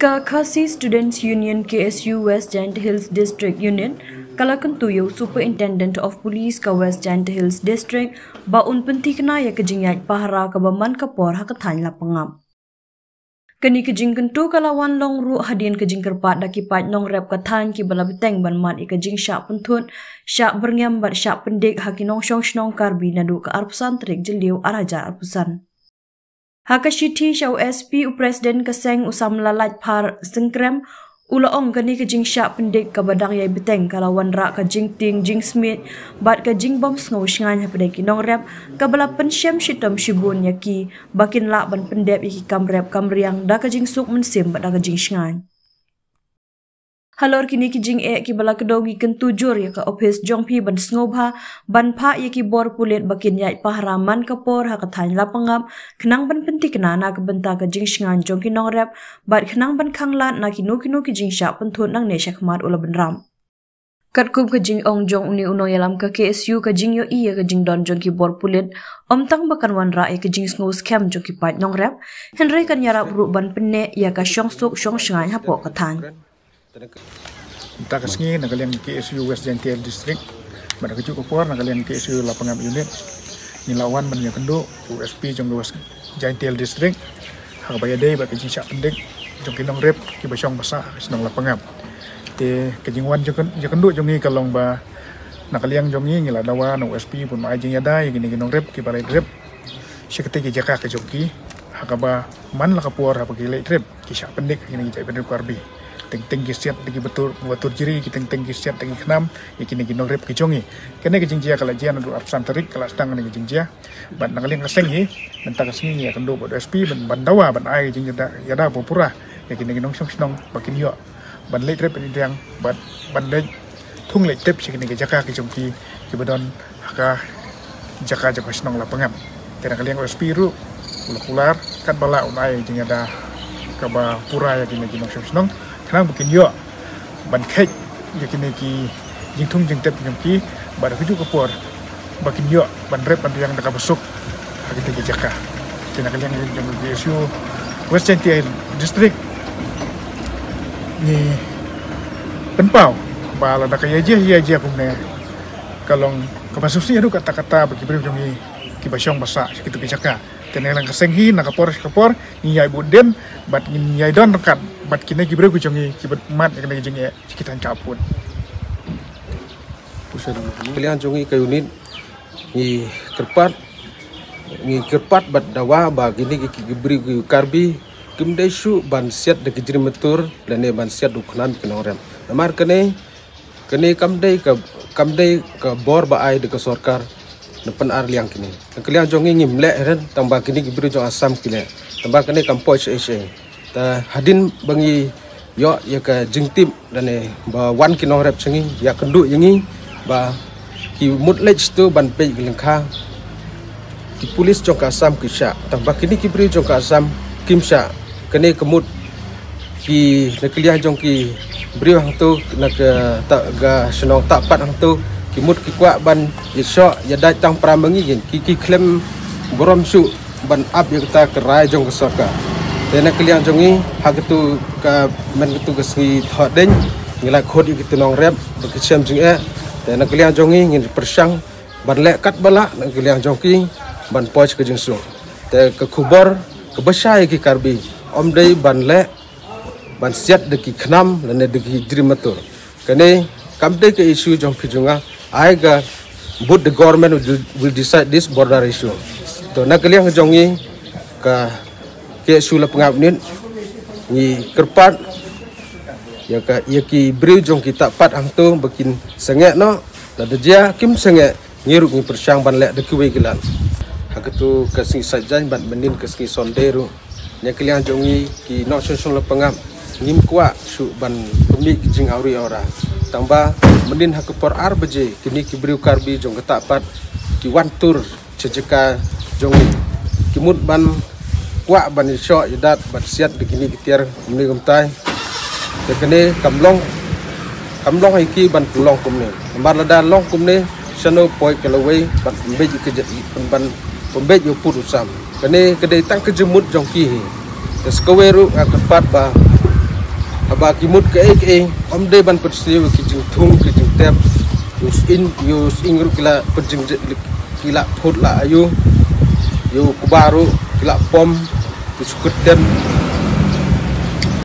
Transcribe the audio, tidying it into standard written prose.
Kakasi Students Union KSU West Giant Hills District Union kalakan tuyo Superintendent of Police ka West Giant Hills District baun pentikna ya kejingyat pahara ka baman kapor hakatan lapangam. Kani kejing kentu kalawan long ru hadian kejing kerpat dakipat nong rep katan ki balabiteng ban mat ikejing syak pentut syak berngam bat syak pendik hakinong syong shnong karbi nadu ka arpusan trik jeliu araja arpusan. Hakashiti shaw SP Presiden Keseng usam lalat par sengkrem ulaong kani kejing syak pendik ka badang yai beteng kalawan rak ka jing ting jing smith bat ka jing bom sngow shngan hapadai kinong rep ka bala pensyam shitam shibun yaki bakin lak ban pendep yaki kam rep kam riang da ka jing suk mensim bat da ka jing shngan. Halor kini kijing ki bala kedogi kentujur ya ka office jongpi ban sngoba ban pha yaki bor pulet bakin yai pahraman kapor hakathan lapangam kenang ban penti kenana ka benta ka jing shngan jong kinong rep bat kenang ban khanglat na kinu kijing sya penthut nang ne syakmat ula benram. Katkum kejing ong jong uni uno yalam ka KSU kejing yo iya kejing don jong ki bor pulet omtang bakan wan ra kejing sngow scam jong ki pat nong rep henry kan yarap ru ban penne ya ka syong suk syong shngan hapo kathan. Tak kesini nak kalian KSU West Giant Hills District, pada kejuk kupur nak kalian KSU lapangam unit, ni lawan banyak kendu USP jong West Giant Hills District, hak bayar day bagi syak pendik jong kinong rep kibasyong basa senang lapangam. Te kejingwan jong kendu jong ni kalong ba nak kalian jong ni ngila dawa no USP pun mai jing yada gini kinong rep kibalai rep, syakte ki jaka ke jongki, hak ba man la kapur hak bagi lay rep kisyak pendik gini jai pendik karbi. Teng kisiat lagi betul jiri kita teng kisiat lagi kenam ikini ginong rep kijongi kene kijingjia kala jian adu absan terik kala sedang ne kijingjia ban nangaling keseng hi bentak kesini ya kendo bod SP ban dawa ban ai kijingjia yada popura ya kini ginong song bakin yo ban lek rep ini yang ban lek tung lek tep sikini kijaka kijongki kibadon haka jaka snong lapangam kena kalian SP ru ular kan bala unai kijingjia da kaba pura ya kini ginong song kenang bikin yo ban kek ya kini ki jingtung jing tep jongki pada keju kapor bakin yo ban rep ban yang dekat besuk kita jaka kena kalian jong KSU West Giant Hills District ni penpau bala da kaya je kumne kalong kapasusi adu kata-kata bagi beri jongi ki basyong basa kitu ki jaka tenelang kesenghi nak kapor nyai buden bat nyai don rekat bat kini gibre ku jongi kibat mat kena jongi kita capun kalian jongi ke unit ni kerpat bat dawa ba gini ki gibri ku karbi kimdai shu ban siat de kijri metur dan ban siat uknan kenoram namar kene kamdai ka bor ba ai de sorkar depan ar liang kini kalian jongi ngimle ren tambah kini gibri jong asam kile tambah kini kampoch ese ta hadin bangi yo ya ka jingtip dan ba wan kinong rep sengi ya kendu yengi ba ki mutlej tu ban pe gelengka ki polis jong asam kisha tambah kini gibri jong asam kimsha kini kemut ki nekliah jong ki bri hang tu nak tak ga senong tak pat hang tu kimut ki kwa ban yesho ya dai tang pramangi yen ki klem borom su ban ap ya kita kerai jong ke sorka tena kalian jongi hak tu ka men tu kesngi thodeng ngila khod ki nong rep bekisem jing tena kalian jongi ngin persang ban lek kat bala kalian jongki ban poch ke jingsu te ke kubor ke besai ki karbi om dei ban lek ban siat de ki khnam dan de ki drimatur kene kamde ke issue jong pijunga I got but the government will decide this border issue. To nak kalian jongi ka KSU lapangam ni kerpat ya ka ki bri jong kita pat hang tu bakin sengek no da dia kim sengek ngiruk ni persang ban lek de kuwe gelan. Hak tu kasing sajan ban benin kasing sonderu. Nya kalian jongi ki no song lapangam ngim kwa su ban pemik jing auri ora. Tambah menin hak por ar beje kini kibri karbi jong ketapat ki wantur cejeka jongi kimut ban kwa ban isyo yadat bat siat begini kitiar meni gumtai de kene kamlong iki ban pulong kumne bar lada long kumne sano poi kelawai bat beje kejet ban pembej yo put usam kene kedai tang kejemut jongki Keskaweru akapat ba aba kimut ke om de ban persiu ki jing thung ki jing tep use ingru kila perjing kila phut la ayu yu kubaru kila pom ki sukutem